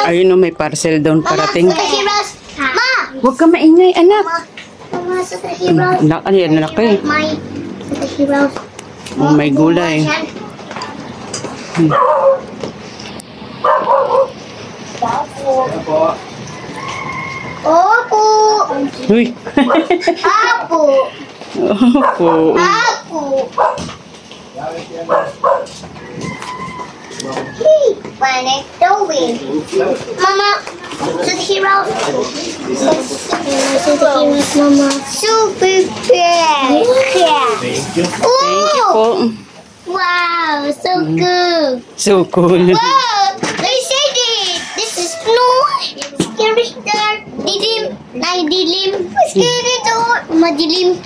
Ayun o, may parcel doon parating. Superheroes. Ma! Huwag ka maingay, anak. Mama, superheroes. Ano yan, laki. My superheroes. Oh, may gulay. Opo. Uy. Apo. Opo. Apo. When it's doing. Mama, superheroes. Superheroes, Mama. Super big. Thank you po. Wow, so good. So cool. Wow, they said it. This is no scary star. Dilim. Ay, dilim. Scary door. Madilim.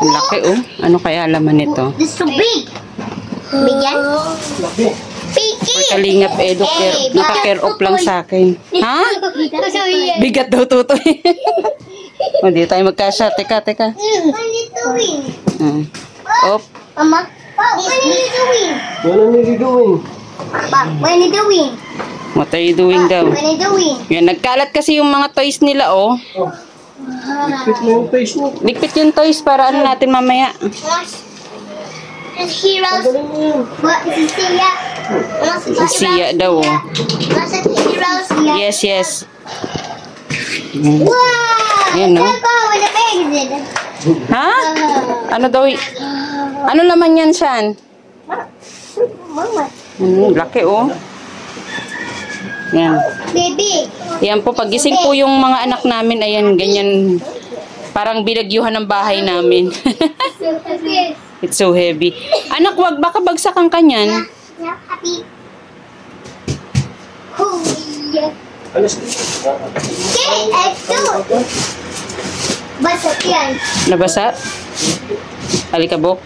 Laki oh. Ano kaya laman nito? This is so big. Big yan? Biggie. Kalingap Edo, naka-care off lang sa akin. Ha? Bigat daw tutoy. Hindi tayo magkasya. Teka. What are you doing? Op. Mama, what are you doing? What are you doing? What are you doing? What are you doing daw? What are you doing? Yan, nagkalat kasi yung mga toys nila oh. Fit mo yung face mo. Ligpit yung toys para ano natin mamaya. Heroes. Galing mo yan. What is Sia? Si Sia daw oh. What's it, heroes? Yes. Wow! Ayan, no? Look how the bag is it. Ha? Ano daw? Ano laman yan, Shan? Mama. Laki oh. Yan. Baby. Yan po, pagising po yung mga anak namin, ayan, ganyan. Parang binagyuhan ng bahay namin. It's so heavy. Anak, wag, baka bagsak ang kanyan. Yeah, happy. Oh, yeah. Alas. Okay, let's go. Basta yan. Nabasa? Alikabok?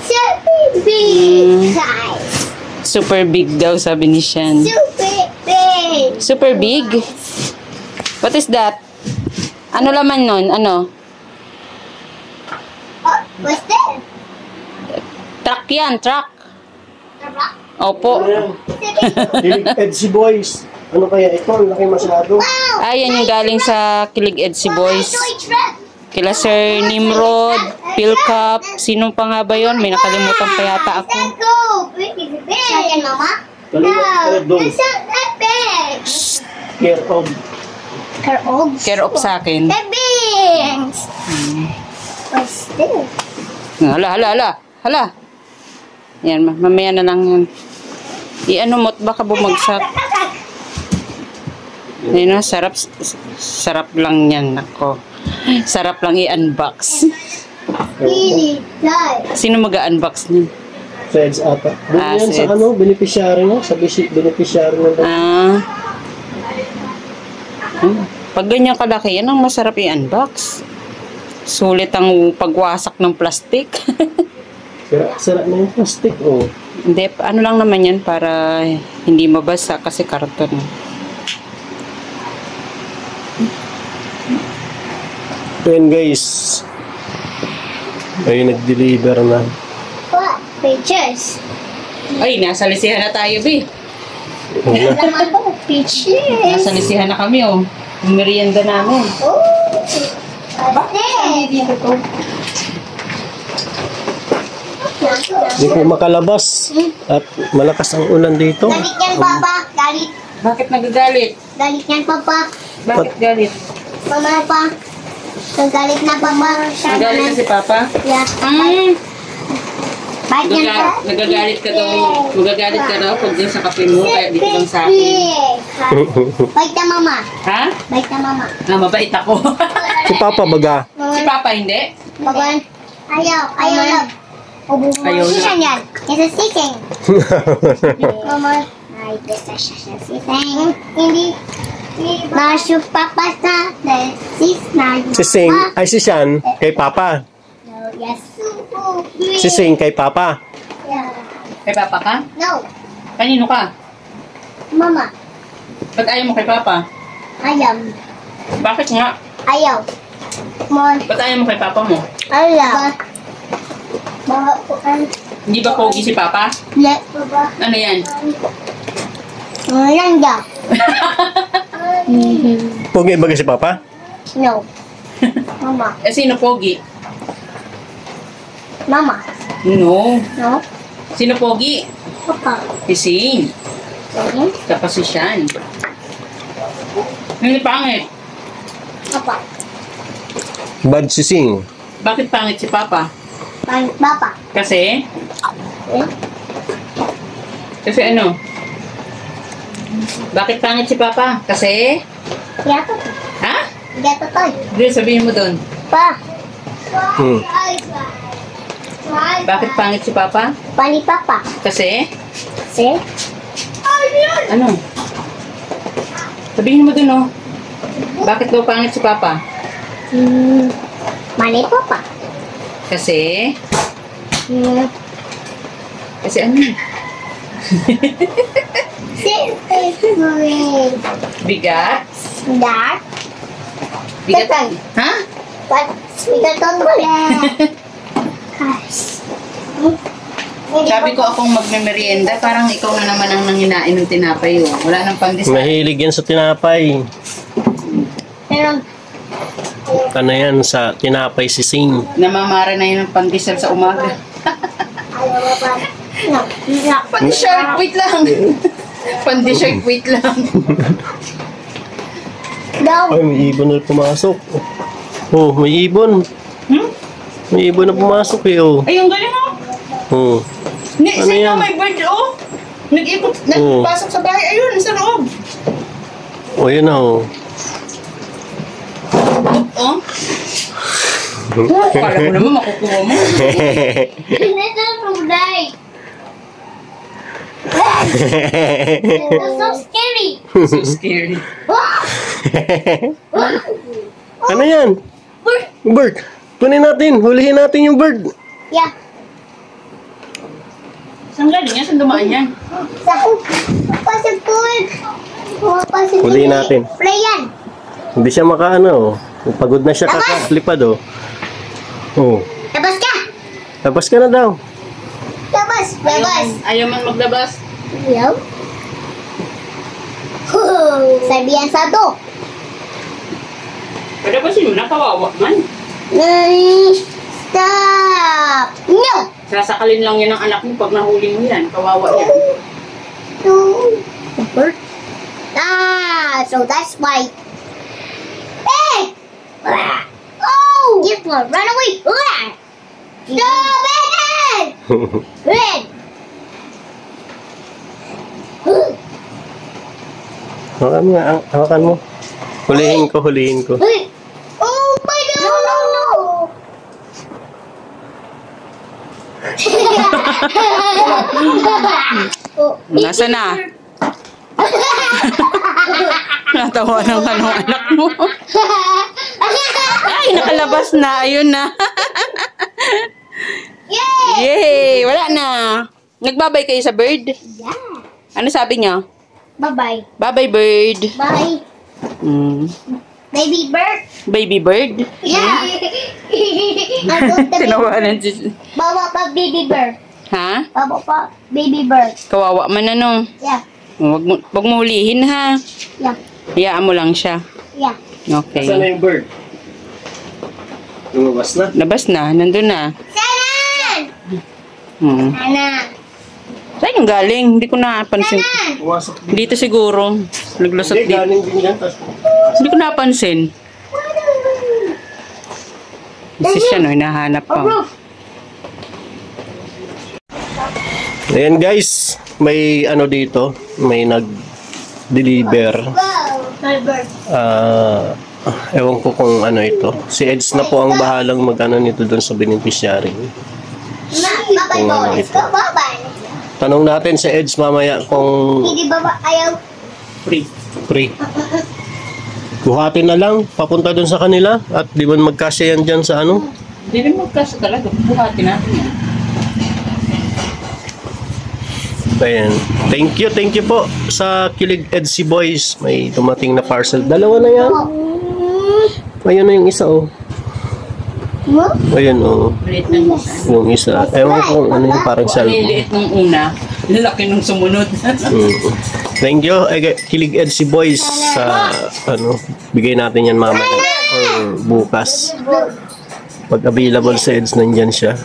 Super big size. Super big daw, sabi ni Shan. Super big. Super big? What is that? Ano laman nun? Ano? Oh, what's that? Truck yan, truck. Rock? Opo. Kilig Edsy Boys. Ano kaya ito? Ang laki masyado. Wow! Ayan yung galing sa Kilig Edsy Boys. Toy truck. Kila Sir Nimrod, Philcap, sino pa nga ba yun? May nakalimutan pa yata ako. Let's go. Big is big. Second, Mama. Galing It's not that big. Care of. Carobs. Care of sa akin. The beans. What's this? Hala. Yan, mamaya na lang yan. I-ano mo't baka bumagsak. Ayun na, sarap lang yan. Ako. Sarap lang i-unbox. Really nice. Sino mag-unbox niyan? Feds ata. Doon yan sa Feds. ano, beneficiary mo. Sa beneficiary mo. Pag ganyan kalaki, yan ang masarap i-unbox. Sulit ang pagwasak ng plastic. Sira na yung plastic, oh. Hindi, ano lang naman yan para hindi mabasa kasi karton. Then guys, ay nag-deliver na. What? Pictures. Ay, nasa lisihan na tayo, Bi. Laman ko, pictures. Nasa lisihan na kami, oh. Yung merienda namin. Oh. What's this? Hindi po makalabas. At malakas ang ulan dito. Galit yan, Papa. Galit. Bakit nagagalit? Galit yan, Papa. Bakit galit? Mama pa. Galit na, Papa. Nagagalit na si Papa? Yeah. Bakit yan, Pa? Nagagalit ka daw. Magagalit ka daw pag din sa kape mo, kaya dito lang sa akin. Bait na, Mama. Ha? Bait na, Mama. Mabait ako. Si Papa baga. Si Papa hindi? Bagan. Ayaw lang. Ayaw lang. Siya yan. It's a sising. Mama. Ay, basta siya sising. Hindi. Masyo Papa sa sis na. Si Sing, ay si Shan, kay Papa. Yes. Si Sing, kay Papa. Kay Papa ka? No. Kanino ka? Mama. Ba't ayaw mo kay Papa? Ayaw. Bakit nga? Ayaw. Mon. Ba't ayaw mo kay Papa mo? Ayaw. Hindi ba pogi si Papa? Let Papa. Ano yan? Nanda. Pogi ba si Papa? No. Mama. Eh, sino pogi? Mama. No. No. Sino pogi? Papa. Si Sing. Tapos si Shan. Hindi pangit. Papa. Bad si Sing. Bakit pangit si Papa? Papa. Kasi? Eh? Kasi ano? Bakit pangit si Papa? Kasi? Yato. Ha? Yato to. Hindi, sabihin mo doon. Pa. Bakit pangit si Papa? Pani Papa. Kasi? Si? Ano? Sabihin mo doon, oh. Bakit daw pangit si Papa? Mani Papa. Kasi? Hmm. Kasi ano? Si. Bigat? That. Bigat? Tatang. Ha? But kita boleh. Guys. Sabi ko akong magme-merienda, parang ikaw na naman ang nanginain ng tinapay, oh. Wala nang pang-dessert. Mahilig yan sa tinapay. Pero Ano yan sa tinapay si Sing. Namamara na yun ng pang-dessert sa umaga. ayaw mo pa. No. No. Pan-dessert, wait lang. Pan-dessert, wait lang. Daw. Ay, may ibon na pumasok. Oh, may ibon. May ibon na pumasok eh, oh. Ay, ang galing, oh. Oh. Ni, Ano sino yan? may bird, oh. Nag-ikot, nagpasok sa bahay. Ayun, sa loob. Oh, yun na, oh. Oh. Kala mo naman makukuha mo. Ito Ruday. That's so scary. So scary. Ano yan? Bird. Kunin natin. Hulihin natin yung bird. Yeah. Saan galing yan? Saan dumaan yan? Pasok pool. Pasok Hulihin natin. Play yan. Hindi siya makaano, oh. Pagod na siya kakalipad, oh. Oh. Labas ka. Labas ka na daw. Labas. Labas. Ayaw man maglabas. Ayaw. Sabihan sa to. Palabasin mo na, kawawa man. Stop. No. Sasakalin lang yan ng anak mo pag nahuli mo yan. Kawawa yan. Bird. So that's why. Hey! Oh! This one, run away! Stop it! Red! Hawakan mo, hawakan mo. Hulihin ko, hulihin ko. Oh my God! No, no, no! Nasa na? Natawanan ka ng anak mo. Ay, nakalabas na. Ayun na. Yay! Yay! Wala na. Nagbabay kayo sa bird? Yeah. Ano sabi niya? Bye-bye. Bye-bye, bird. Bye. Baby bird. Baby bird? Yeah. Tinawanan si... Bawa pa baby bird. Ha? Bawa pa baby bird. Kawawa man ano. Yeah. Wag mo hulihin, ha? Yeah. Hayaan mo lang siya. Yeah. Okay. Saan na yung bird? Lumabas na? Labas na. Nandun na. Sanan! Sana. Saan yung galing? Hindi ko napansin. Pumasok Dito siguro. Naglusot Hindi, dito. galing din yan. Tas Hindi ko napansin. Kasi siya, no, hinahanap pa. Ayan guys, may ano dito, may nag-deliver. My bird. Ewan ko kung ano ito. Si Eds na po ang bahalang mag-ano nito doon sa beneficiary. Bye-bye, boys. Bye-bye. Tanong natin si Eds mamaya kung Hindi ba ayaw? Free. free. Buhatin na lang, papunta doon sa kanila at di ba magkasya yan dyan sa ano? Hindi rin magkasa talaga. Buhatin natin yan. Ayan. Thank you po sa Kilig Edsy Boys. May dumating na parcel. Dalawa na yan. Ayun na yung isa, oh. Ayun, oh. Maliit ng isa. Yung isa. Ewan ko kung ano yung parang Kung salvo. aliliit nung una, lalaki nung sumunod. Thank you, Kilig Edsy Boys, sa bigay natin yan mamaya or bukas. Pag available sa Eds, nandyan siya.